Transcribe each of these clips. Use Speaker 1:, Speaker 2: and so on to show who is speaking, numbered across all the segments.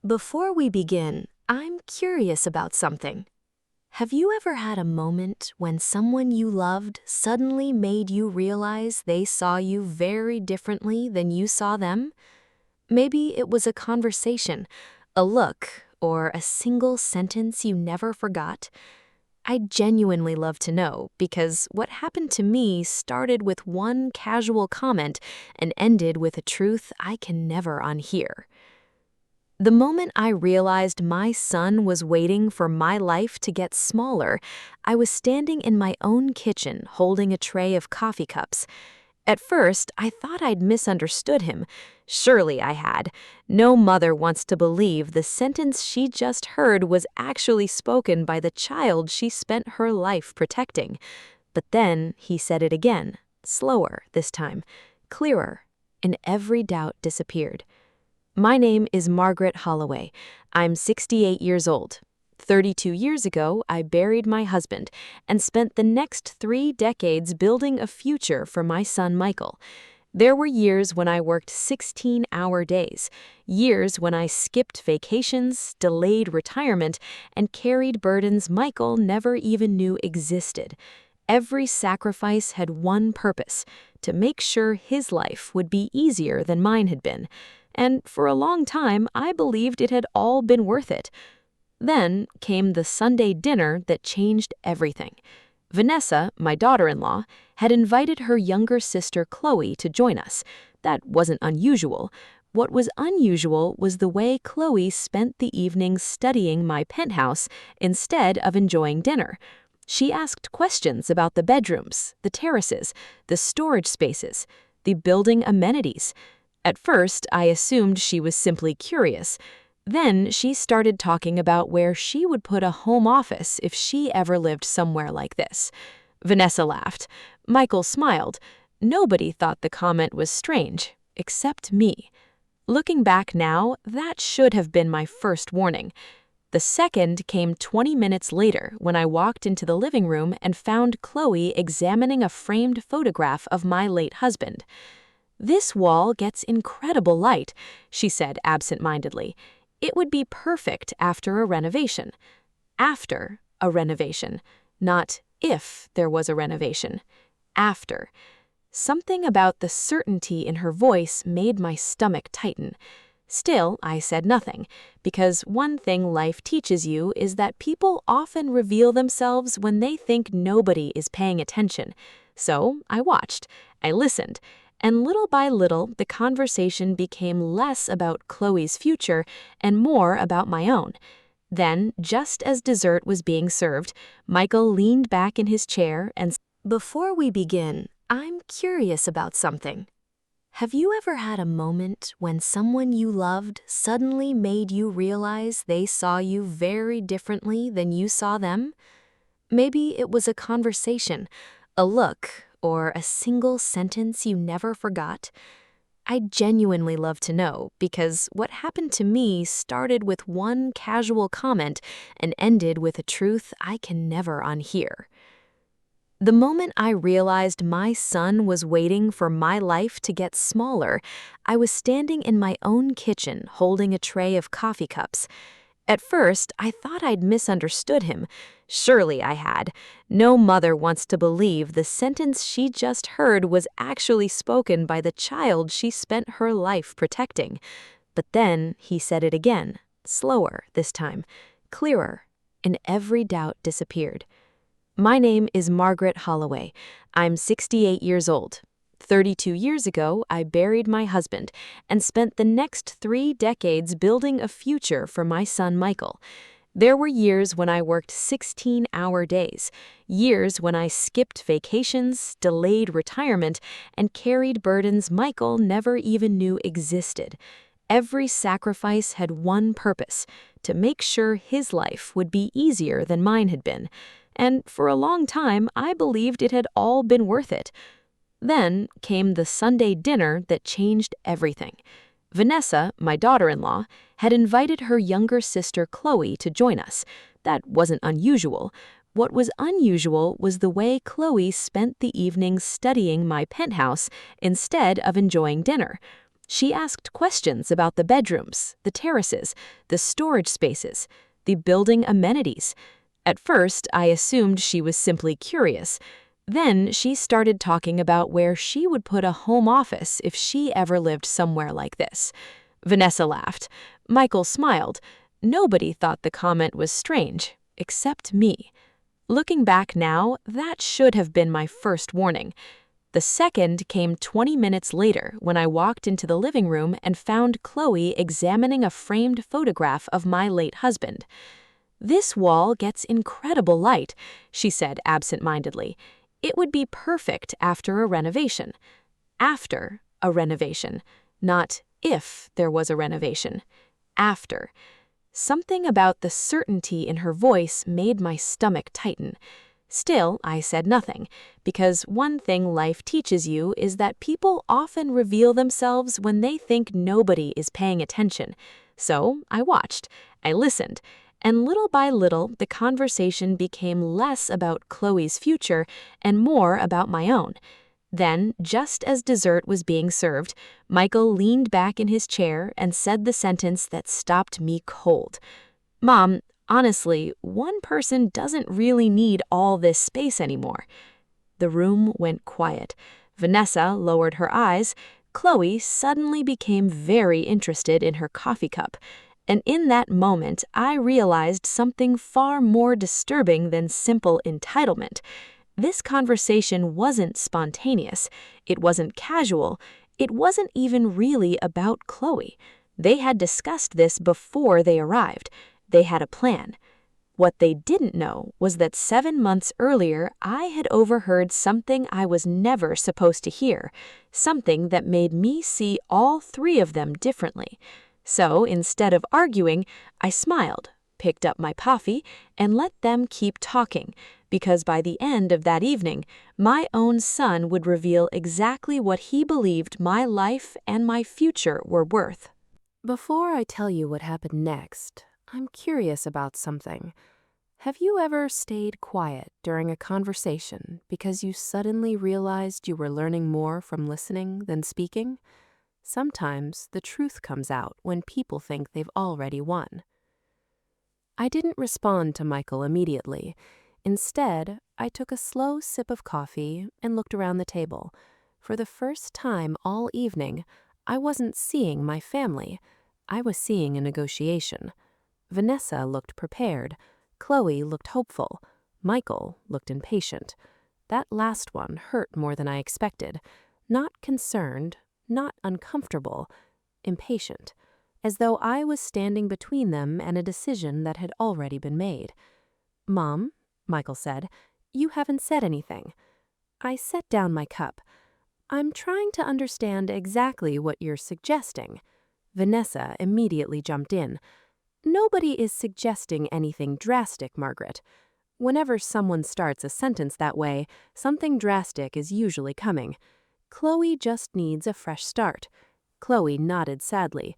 Speaker 1: Before we begin, I'm curious about something. Have you ever had a moment when someone you loved suddenly made you realize they saw you very differently than you saw them? Maybe it was a conversation, a look, or a single sentence you never forgot. I'd genuinely love to know because what happened to me started with one casual comment and ended with a truth I can never unhear. The moment I realized my son was waiting for my life to get smaller, I was standing in my own kitchen holding a tray of coffee cups. At first, I thought I'd misunderstood him. Surely I had. No mother wants to believe the sentence she just heard was actually spoken by the child she spent her life protecting. But then he said it again, slower this time, clearer, and every doubt disappeared. My name is Margaret Holloway. I'm 68 years old. 32 years ago, I buried my husband and spent the next 3 decades building a future for my son Michael. There were years when I worked 16-hour days, years when I skipped vacations, delayed retirement, and carried burdens Michael never even knew existed. Every sacrifice had one purpose: to make sure his life would be easier than mine had been. And for a long time, I believed it had all been worth it. Then came the Sunday dinner that changed everything. Vanessa, my daughter-in-law, had invited her younger sister Chloe to join us. That wasn't unusual. What was unusual was the way Chloe spent the evening studying my penthouse instead of enjoying dinner. She asked questions about the bedrooms, the terraces, the storage spaces, the building amenities. At first, I assumed she was simply curious. Then she started talking about where she would put a home office if she ever lived somewhere like this. Vanessa laughed. Michael smiled. Nobody thought the comment was strange, except me. Looking back now, that should have been my first warning. The second came 20 minutes later when I walked into the living room and found Chloe examining a framed photograph of my late husband. "This wall gets incredible light," she said absent-mindedly. "It would be perfect after a renovation." After a renovation, not if there was a renovation. After. Something about the certainty in her voice made my stomach tighten. Still, I said nothing, because one thing life teaches you is that people often reveal themselves when they think nobody is paying attention. So I watched. I listened. And little by little, the conversation became less about Chloe's future and more about my own. Then, just as dessert was being served, Michael leaned back in his chair and said, "Before we begin, I'm curious about something. Have you ever had a moment when someone you loved suddenly made you realize they saw you very differently than you saw them? Maybe it was a conversation, a look, or a single sentence you never forgot? I'd genuinely love to know because what happened to me started with one casual comment and ended with a truth I can never unhear. The moment I realized my son was waiting for my life to get smaller, I was standing in my own kitchen holding a tray of coffee cups. At first, I thought I'd misunderstood him. Surely I had. No mother wants to believe the sentence she just heard was actually spoken by the child she spent her life protecting. But then he said it again, slower this time, clearer, and every doubt disappeared. My name is Margaret Holloway. I'm 68 years old. 32 years ago, I buried my husband and spent the next 3 decades building a future for my son Michael. There were years when I worked 16-hour days, years when I skipped vacations, delayed retirement, and carried burdens Michael never even knew existed. Every sacrifice had one purpose: to make sure his life would be easier than mine had been. And for a long time, I believed it had all been worth it. Then came the Sunday dinner that changed everything. Vanessa, my daughter-in-law, had invited her younger sister Chloe to join us. That wasn't unusual. What was unusual was the way Chloe spent the evening studying my penthouse instead of enjoying dinner. She asked questions about the bedrooms, the terraces, the storage spaces, the building amenities. At first, I assumed she was simply curious. Then she started talking about where she would put a home office if she ever lived somewhere like this. Vanessa laughed. Michael smiled. Nobody thought the comment was strange, except me. Looking back now, that should have been my first warning. The second came 20 minutes later when I walked into the living room and found Chloe examining a framed photograph of my late husband. "This wall gets incredible light," she said absent-mindedly. "It would be perfect after a renovation." After a renovation, not if there was a renovation. After. Something about the certainty in her voice made my stomach tighten. Still, I said nothing, because one thing life teaches you is that people often reveal themselves when they think nobody is paying attention. So I watched, I listened, and little by little the conversation became less about Chloe's future and more about my own. Then, just as dessert was being served, Michael leaned back in his chair and said the sentence that stopped me cold. "Mom, honestly, one person doesn't really need all this space anymore." The room went quiet. Vanessa lowered her eyes. Chloe suddenly became very interested in her coffee cup. And in that moment, I realized something far more disturbing than simple entitlement. This conversation wasn't spontaneous. It wasn't casual. It wasn't even really about Chloe. They had discussed this before they arrived. They had a plan. What they didn't know was that 7 months earlier, I had overheard something I was never supposed to hear, something that made me see all three of them differently. So instead of arguing, I smiled, picked up my coffee, and let them keep talking, because by the end of that evening, my own son would reveal exactly what he believed my life and my future were worth.
Speaker 2: Before I tell you what happened next, I'm curious about something. Have you ever stayed quiet during a conversation because you suddenly realized you were learning more from listening than speaking? Sometimes the truth comes out when people think they've already won. I didn't respond to Michael immediately. Instead, I took a slow sip of coffee and looked around the table. For the first time all evening, I wasn't seeing my family. I was seeing a negotiation. Vanessa looked prepared. Chloe looked hopeful. Michael looked impatient. That last one hurt more than I expected. Not concerned, not uncomfortable, impatient, as though I was standing between them and a decision that had already been made. "Mom," Michael said, "you haven't said anything." I set down my cup. "I'm trying to understand exactly what you're suggesting." Vanessa immediately jumped in. "Nobody is suggesting anything drastic, Margaret. Whenever someone starts a sentence that way, something drastic is usually coming. Chloe just needs a fresh start." Chloe nodded sadly.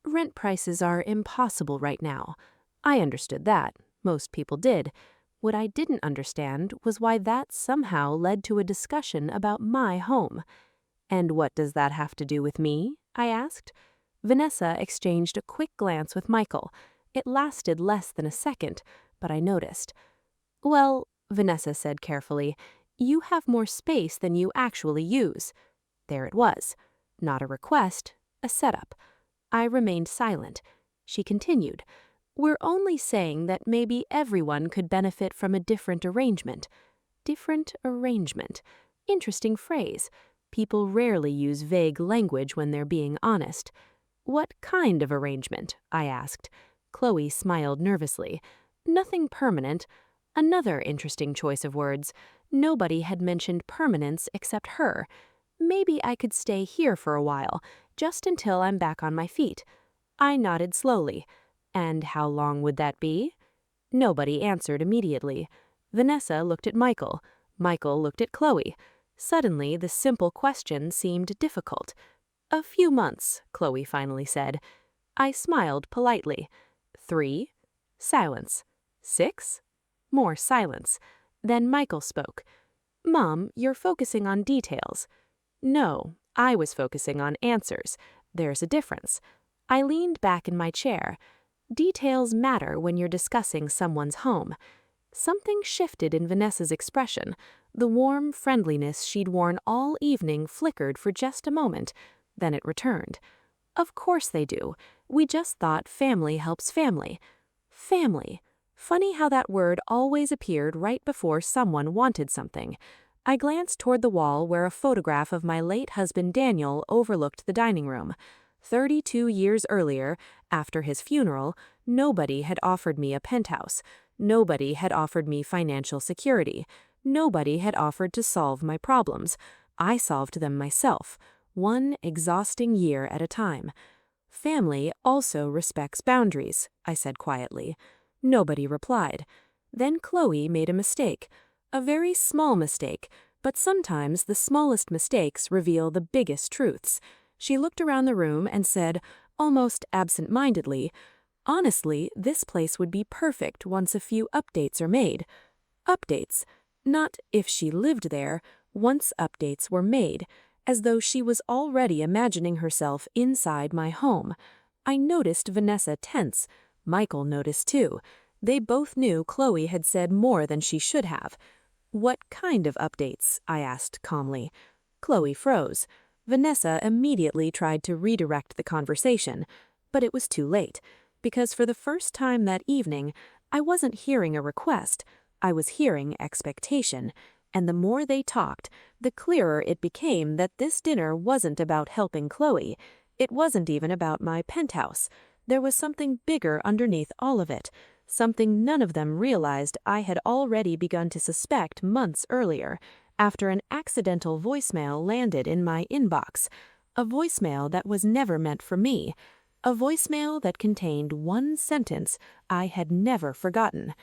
Speaker 2: "Rent prices are impossible right now." I understood that. Most people did. What I didn't understand was why that somehow led to a discussion about my home. "And what does that have to do with me?" I asked. Vanessa exchanged a quick glance with Michael. It lasted less than a second, but I noticed. "Well," Vanessa said carefully, "you have more space than you actually use." There it was. Not a request, a setup. I remained silent. She continued, "We're only saying that maybe everyone could benefit from a different arrangement." Different arrangement. Interesting phrase. People rarely use vague language when they're being honest. "What kind of arrangement?" I asked. Chloe smiled nervously. "Nothing permanent." Another interesting choice of words. Nobody had mentioned permanence except her. "Maybe I could stay here for a while, just until I'm back on my feet." I nodded slowly. "And how long would that be?" Nobody answered immediately. Vanessa looked at Michael. Michael looked at Chloe. Suddenly, the simple question seemed difficult. "A few months," Chloe finally said. I smiled politely. 3. Silence. 6. More silence. Then Michael spoke. "Mom, you're focusing on details." No, I was focusing on answers. There's a difference. I leaned back in my chair. Details matter when you're discussing someone's home. Something shifted in Vanessa's expression. The warm friendliness she'd worn all evening flickered for just a moment, then it returned. Of course they do. We just thought family helps family. Family. Funny how that word always appeared right before someone wanted something. I glanced toward the wall where a photograph of my late husband Daniel overlooked the dining room. 32 years earlier, after his funeral, nobody had offered me a penthouse. Nobody had offered me financial security. Nobody had offered to solve my problems. I solved them myself, one exhausting year at a time. Family also respects boundaries, I said quietly. Nobody replied. Then Chloe made a mistake. A very small mistake, but sometimes the smallest mistakes reveal the biggest truths. She looked around the room and said, almost absent-mindedly, "Honestly, this place would be perfect once a few updates are made." Updates. Not if she lived there, once updates were made, as though she was already imagining herself inside my home. I noticed Vanessa tense. Michael noticed too. They both knew Chloe had said more than she should have. "What kind of updates?" I asked calmly. Chloe froze. Vanessa immediately tried to redirect the conversation, but it was too late, because for the first time that evening, I wasn't hearing a request, I was hearing expectation, and the more they talked, the clearer it became that this dinner wasn't about helping Chloe. It wasn't even about my penthouse. There was something bigger underneath all of it, something none of them realized I had already begun to suspect months earlier, after an accidental voicemail landed in my inbox. A voicemail that was never meant for me. A voicemail that contained one sentence I had never forgotten.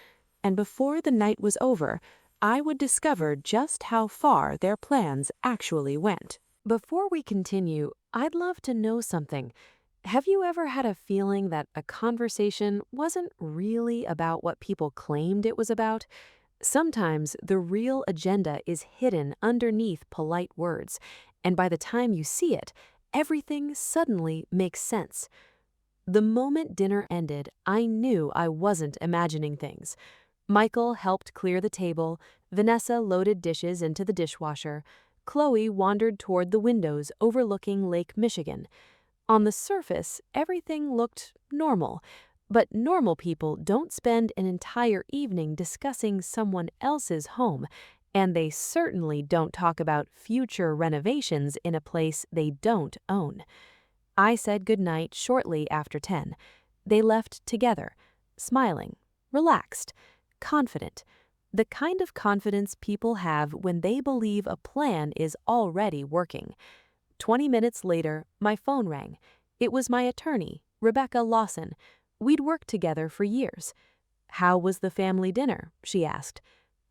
Speaker 2: And before the night was over, I would discover just how far their plans actually went. Before we continue, I'd love to know something. Have you ever had a feeling that a conversation wasn't really about what people claimed it was about? Sometimes the real agenda is hidden underneath polite words, and by the time you see it, everything suddenly makes sense. The moment dinner ended, I knew I wasn't imagining things. Michael helped clear the table, Vanessa loaded dishes into the dishwasher, Chloe wandered toward the windows overlooking Lake Michigan. On the surface, everything looked normal, but normal people don't spend an entire evening discussing someone else's home, and they certainly don't talk about future renovations in a place they don't own. I said goodnight shortly after 10. They left together, smiling, relaxed, confident. The kind of confidence people have when they believe a plan is already working. 20 minutes later, my phone rang. It was my attorney, Rebecca Lawson. We'd worked together for years. "How was the family dinner?" she asked.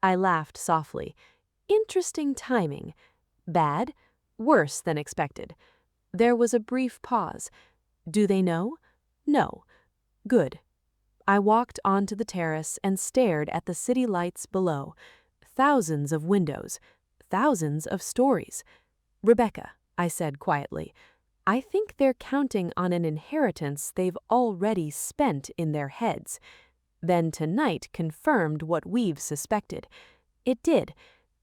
Speaker 2: I laughed softly. Interesting timing. Bad? Worse than expected. There was a brief pause. Do they know? No. Good. I walked onto the terrace and stared at the city lights below. Thousands of windows. Thousands of stories. "Rebecca," I said quietly, "I think they're counting on an inheritance they've already spent in their heads." Then tonight confirmed what we've suspected. It did,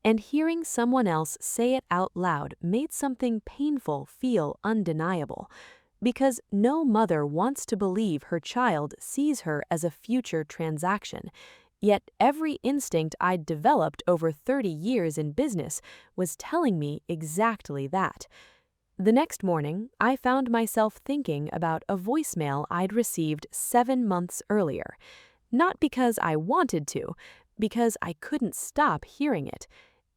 Speaker 2: and hearing someone else say it out loud made something painful feel undeniable. Because no mother wants to believe her child sees her as a future transaction. Yet every instinct I'd developed over 30 years in business was telling me exactly that. The next morning, I found myself thinking about a voicemail I'd received 7 months earlier. Not because I wanted to, because I couldn't stop hearing it.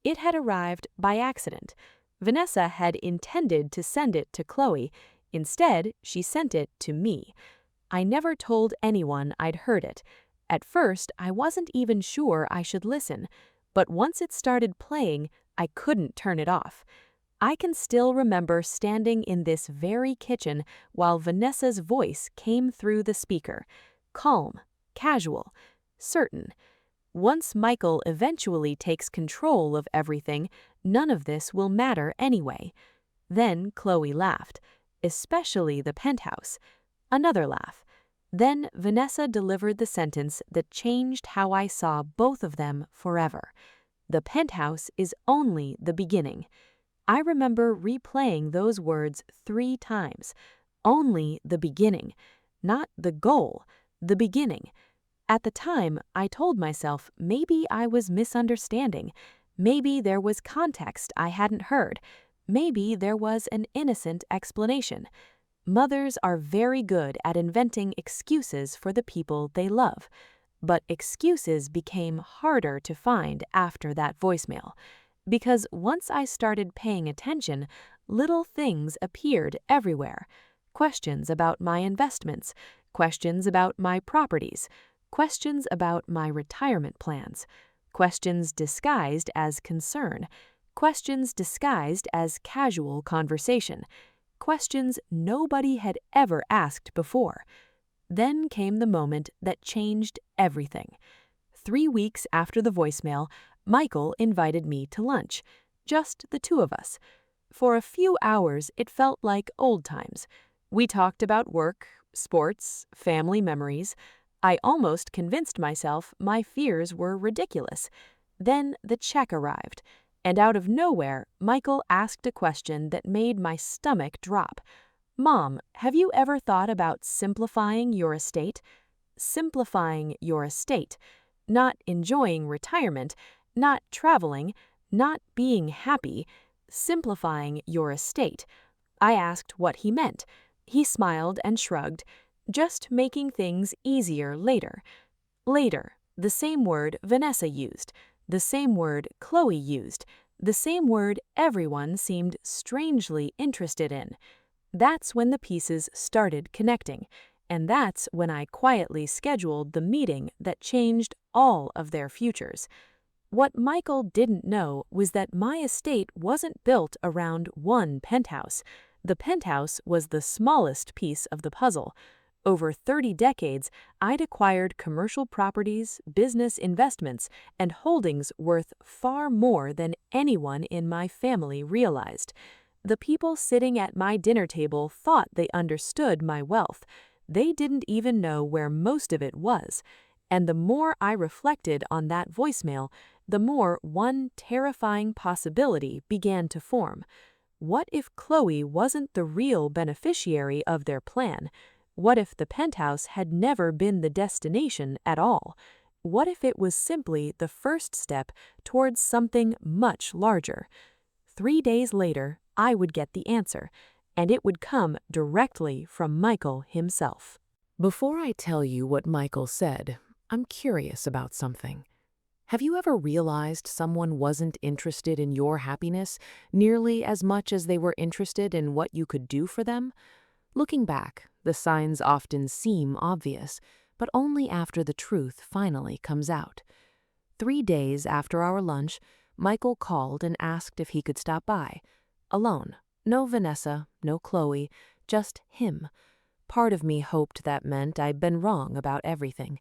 Speaker 2: It had arrived by accident. Vanessa had intended to send it to Chloe. Instead, she sent it to me. I never told anyone I'd heard it. At first, I wasn't even sure I should listen, but once it started playing, I couldn't turn it off. I can still remember standing in this very kitchen while Vanessa's voice came through the speaker. Calm, casual, certain. Once Michael eventually takes control of everything, none of this will matter anyway. Then Chloe laughed. especially the penthouse. Another laugh. Then Vanessa delivered the sentence that changed how I saw both of them forever. The penthouse is only the beginning. I remember replaying those words 3 times. Only the beginning. Not the goal, the beginning. At the time, I told myself maybe I was misunderstanding. Maybe there was context I hadn't heard. Maybe there was an innocent explanation. Mothers are very good at inventing excuses for the people they love. But excuses became harder to find after that voicemail. Because once I started paying attention, little things appeared everywhere. Questions about my investments, questions about my properties, questions about my retirement plans, questions disguised as concern, questions disguised as casual conversation, questions nobody had ever asked before. Then came the moment that changed everything. 3 weeks after the voicemail, Michael invited me to lunch, just the 2 of us. For a few hours, it felt like old times. We talked about work, sports, family memories. I almost convinced myself my fears were ridiculous. Then the check arrived, and out of nowhere, Michael asked a question that made my stomach drop. "Mom, have you ever thought about simplifying your estate?" Simplifying your estate. Not enjoying retirement, not traveling, not being happy. Simplifying your estate. I asked what he meant. He smiled and shrugged. Just making things easier later. Later, the same word Vanessa used, the same word Chloe used, the same word everyone seemed strangely interested in. That's when the pieces started connecting, and that's when I quietly scheduled the meeting that changed all of their futures. What Michael didn't know was that my estate wasn't built around one penthouse. The penthouse was the smallest piece of the puzzle. Over 30 decades, I'd acquired commercial properties, business investments, and holdings worth far more than anyone in my family realized. The people sitting at my dinner table thought they understood my wealth. They didn't even know where most of it was. And the more I reflected on that voicemail, the more one terrifying possibility began to form. What if Chloe wasn't the real beneficiary of their plan? What if the penthouse had never been the destination at all? What if it was simply the first step towards something much larger? 3 days later, I would get the answer, and it would come directly from Michael himself.
Speaker 3: Before I tell you what Michael said, I'm curious about something. Have you ever realized someone wasn't interested in your happiness nearly as much as they were interested in what you could do for them? Looking back, the signs often seem obvious, but only after the truth finally comes out. 3 days after our lunch, Michael called and asked if he could stop by. Alone. No Vanessa, no Chloe, just him. Part of me hoped that meant I'd been wrong about everything.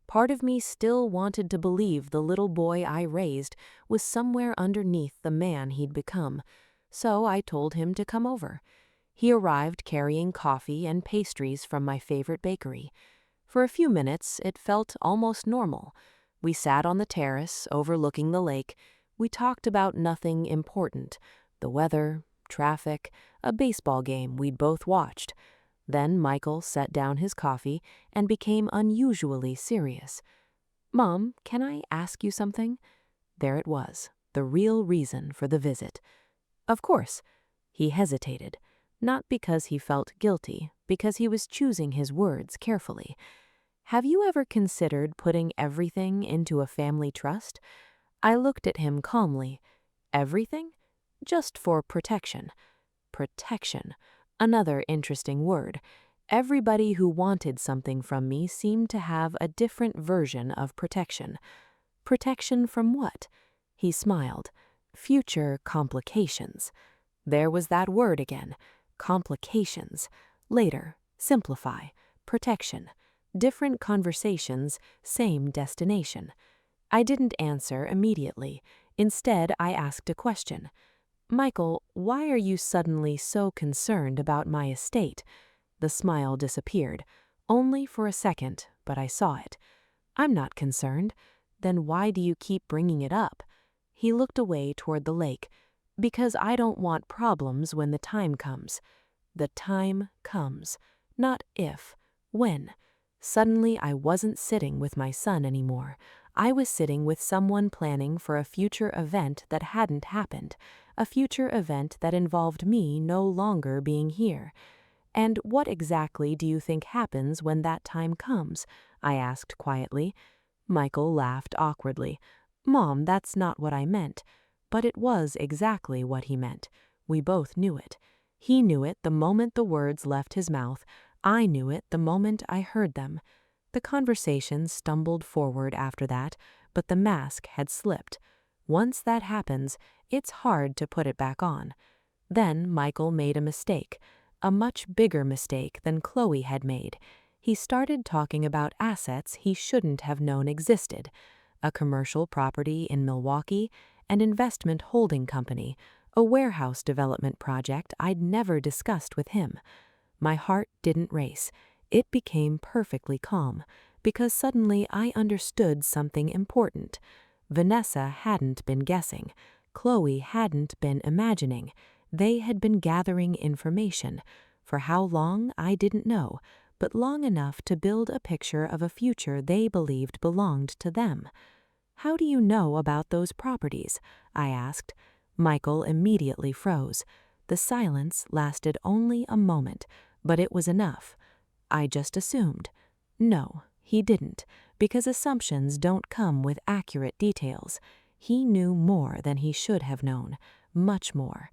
Speaker 3: Part of me still wanted to believe the little boy I raised was somewhere underneath the man he'd become. So I told him to come over. He arrived carrying coffee and pastries from my favorite bakery. For a few minutes, it felt almost normal. We sat on the terrace overlooking the lake. We talked about nothing important: the weather, traffic, a baseball game we'd both watched. Then Michael set down his coffee and became unusually serious. "Mom, can I ask you something?" There it was, the real reason for the visit. "Of course." He hesitated, not because he felt guilty, because he was choosing his words carefully. "Have you ever considered putting everything into a family trust?" I looked at him calmly. "Everything?" "Just for protection." Protection. Another interesting word. Everybody who wanted something from me seemed to have a different version of protection. Protection from what? He smiled. Future complications. There was that word again. Complications. Later. Simplify. Protection. Different conversations, same destination. I didn't answer immediately. Instead, I asked a question. Michael, why are you suddenly so concerned about my estate? The smile disappeared, only for a second, but I saw it. I'm not concerned. Then why do you keep bringing it up? He looked away toward the lake. Because I don't want problems when the time comes. The time comes. Not if. When. Suddenly I wasn't sitting with my son anymore. I was sitting with someone planning for a future event that hadn't happened. A future event that involved me no longer being here. And what exactly do you think happens when that time comes? I asked quietly. Michael laughed awkwardly. Mom, that's not what I meant. But it was exactly what he meant. We both knew it. He knew it the moment the words left his mouth. I knew it the moment I heard them. The conversation stumbled forward after that, but the mask had slipped. Once that happens, it's hard to put it back on. Then Michael made a mistake. A much bigger mistake than Chloe had made. He started talking about assets he shouldn't have known existed. A commercial property in Milwaukee, an investment holding company, a warehouse development project I'd never discussed with him. My heart didn't race. It became perfectly calm, because suddenly I understood something important. Vanessa hadn't been guessing. Chloe hadn't been imagining. They had been gathering information. For how long, I didn't know, but long enough to build a picture of a future they believed belonged to them. How do you know about those properties? I asked. Michael immediately froze. The silence lasted only a moment, but it was enough. I just assumed. No, he didn't, because assumptions don't come with accurate details. He knew more than he should have known, much more.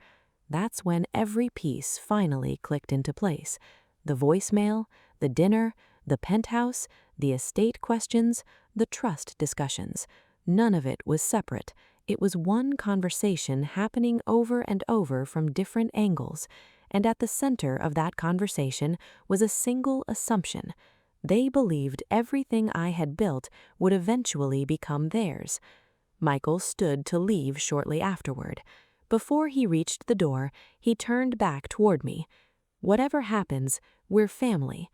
Speaker 3: That's when every piece finally clicked into place. The voicemail, the dinner, the penthouse, the estate questions, the trust discussions. None of it was separate. It was one conversation happening over and over from different angles, and at the center of that conversation was a single assumption. They believed everything I had built would eventually become theirs. Michael stood to leave shortly afterward. Before he reached the door, he turned back toward me. Whatever happens, we're family.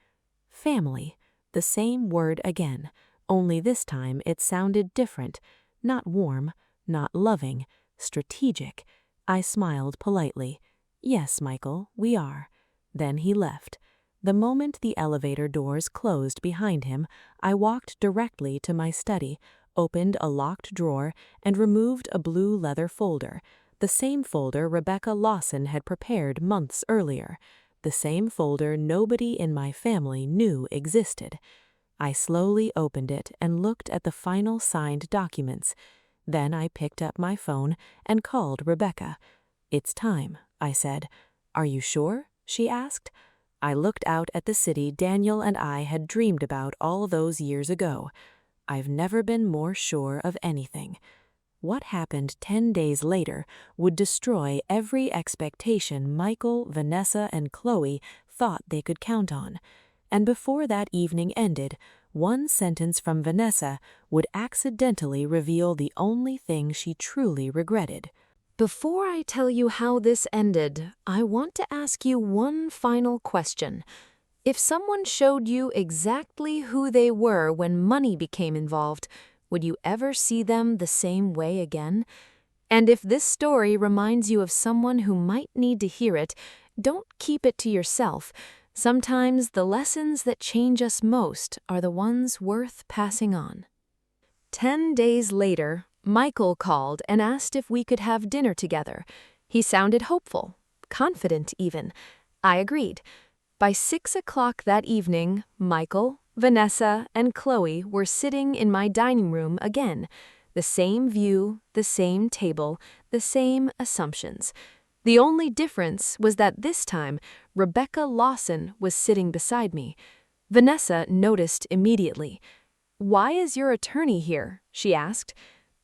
Speaker 3: Family. The same word again, only this time it sounded different. Not warm, not loving, strategic. I smiled politely. Yes, Michael, we are. Then he left. The moment the elevator doors closed behind him, I walked directly to my study, opened a locked drawer, and removed a blue leather folder. The same folder Rebecca Lawson had prepared months earlier. The same folder nobody in my family knew existed. I slowly opened it and looked at the final signed documents. Then I picked up my phone and called Rebecca. It's time, I said. Are you sure? She asked. I looked out at the city Daniel and I had dreamed about all those years ago. I've never been more sure of anything. What happened 10 days later would destroy every expectation Michael, Vanessa, and Chloe thought they could count on. And before that evening ended, one sentence from Vanessa would accidentally reveal the only thing she truly regretted.
Speaker 1: Before I tell you how this ended, I want to ask you one final question. If someone showed you exactly who they were when money became involved, would you ever see them the same way again? And if this story reminds you of someone who might need to hear it, don't keep it to yourself. Sometimes the lessons that change us most are the ones worth passing on. 10 days later, Michael called and asked if we could have dinner together. He sounded hopeful, confident even. I agreed. By 6 o'clock that evening, Michael, Vanessa, and Chloe were sitting in my dining room again. The same view, the same table, the same assumptions. The only difference was that this time, Rebecca Lawson was sitting beside me. Vanessa noticed immediately. "Why is your attorney here?" she asked.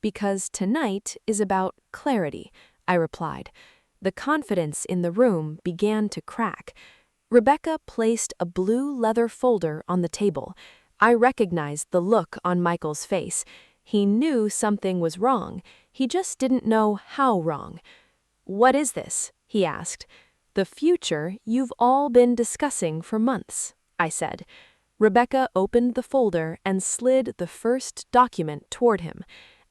Speaker 1: "Because tonight is about clarity," I replied. The confidence in the room began to crack. Rebecca placed a blue leather folder on the table. I recognized the look on Michael's face. He knew something was wrong. He just didn't know how wrong. "What is this?" he asked. "The future you've all been discussing for months," I said. Rebecca opened the folder and slid the first document toward him.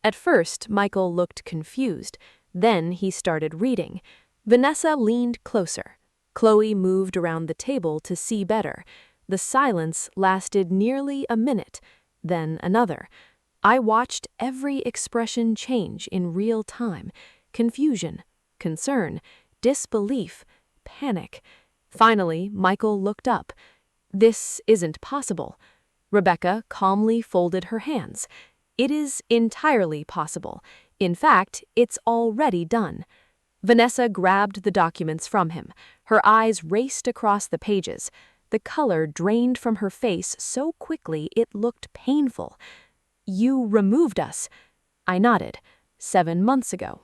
Speaker 1: At first, Michael looked confused. Then he started reading. Vanessa leaned closer. Chloe moved around the table to see better. The silence lasted nearly a minute, then another. I watched every expression change in real time. Confusion, concern, disbelief, panic. Finally, Michael looked up. "This isn't possible." Rebecca calmly folded her hands. "It is entirely possible. In fact, it's already done." Vanessa grabbed the documents from him. Her eyes raced across the pages. The color drained from her face so quickly it looked painful. "You removed us." I nodded. 7 months ago.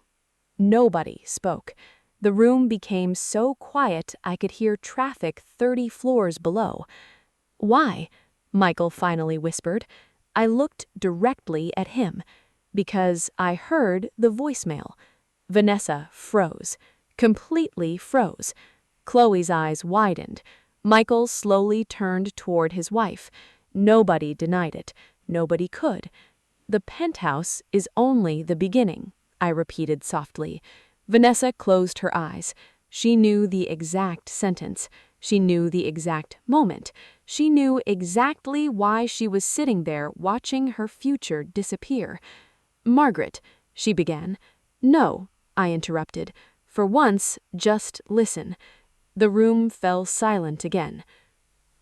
Speaker 1: Nobody spoke. The room became so quiet I could hear traffic 30 floors below. "Why?" Michael finally whispered. I looked directly at him. "Because I heard the voicemail." Vanessa froze. Completely froze. Chloe's eyes widened. Michael slowly turned toward his wife. Nobody denied it. Nobody could. "The penthouse is only the beginning," I repeated softly. Vanessa closed her eyes. She knew the exact sentence. She knew the exact moment. She knew exactly why she was sitting there watching her future disappear. "Margaret," she began. "No," I interrupted. "For once, just listen." The room fell silent again.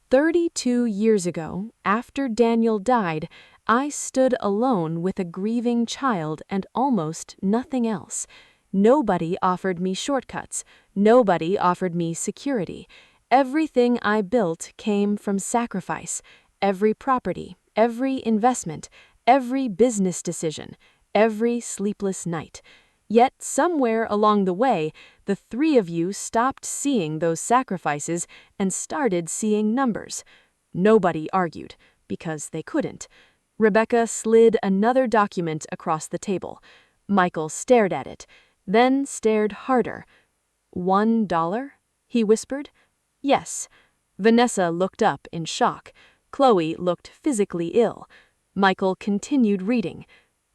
Speaker 1: 32 years ago, after Daniel died, I stood alone with a grieving child and almost nothing else. Nobody offered me shortcuts. Nobody offered me security. Everything I built came from sacrifice. Every property, every investment, every business decision, every sleepless night. Yet somewhere along the way, the three of you stopped seeing those sacrifices and started seeing numbers. Nobody argued, because they couldn't. Rebecca slid another document across the table. Michael stared at it, then stared harder. $1? He whispered. "Yes." Vanessa looked up in shock. Chloe looked physically ill. Michael continued reading.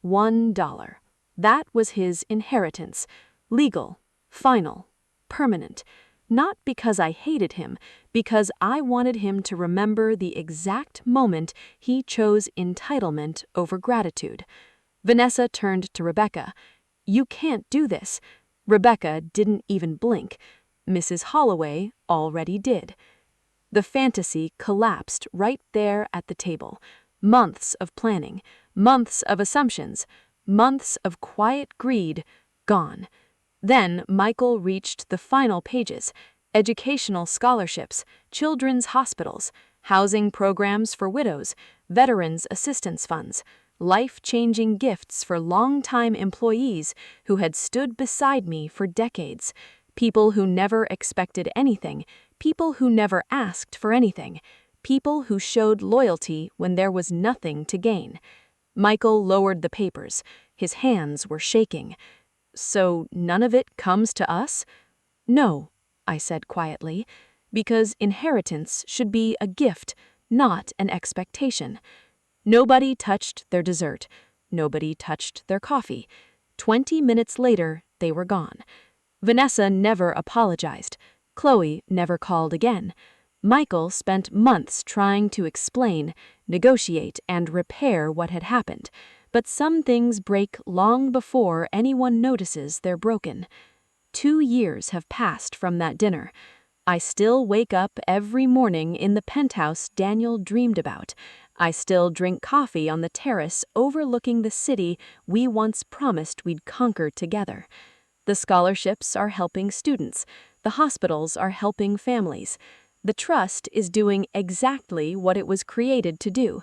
Speaker 1: $1. That was his inheritance. Legal, final, permanent. Not because I hated him, because I wanted him to remember the exact moment he chose entitlement over gratitude. Vanessa turned to Rebecca. "You can't do this." Rebecca didn't even blink. Mrs. Holloway already did. The fantasy collapsed right there at the table. Months of planning, months of assumptions, months of quiet greed, gone. Then Michael reached the final pages: educational scholarships, children's hospitals, housing programs for widows, veterans assistance funds, life-changing gifts for longtime employees who had stood beside me for decades, people who never expected anything, people who never asked for anything, people who showed loyalty when there was nothing to gain. Michael lowered the papers. His hands were shaking. "So none of it comes to us?" "No," I said quietly, "because inheritance should be a gift, not an expectation." Nobody touched their dessert. Nobody touched their coffee. 20 minutes later, they were gone. Vanessa never apologized. Chloe never called again. Michael spent months trying to explain, negotiate, and repair what had happened. But some things break long before anyone notices they're broken. 2 years have passed from that dinner. I still wake up every morning in the penthouse Daniel dreamed about. I still drink coffee on the terrace overlooking the city we once promised we'd conquer together. The scholarships are helping students. The hospitals are helping families. The trust is doing exactly what it was created to do.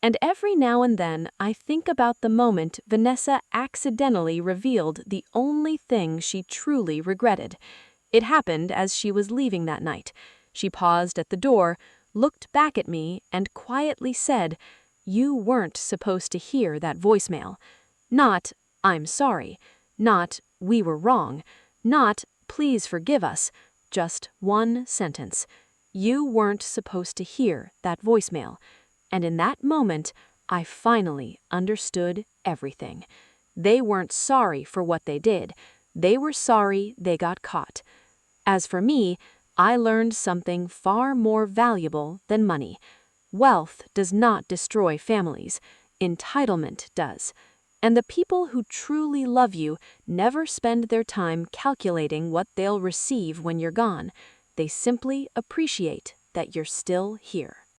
Speaker 1: And every now and then I think about the moment Vanessa accidentally revealed the only thing she truly regretted. It happened as she was leaving that night. She paused at the door, looked back at me, and quietly said, "You weren't supposed to hear that voicemail." Not, "I'm sorry." Not, "We were wrong." Not, "Please forgive us," just one sentence. You weren't supposed to hear that voicemail. And in that moment, I finally understood everything. They weren't sorry for what they did. They were sorry they got caught. As for me, I learned something far more valuable than money. Wealth does not destroy families. Entitlement does. And the people who truly love you never spend their time calculating what they'll receive when you're gone. They simply appreciate that you're still here.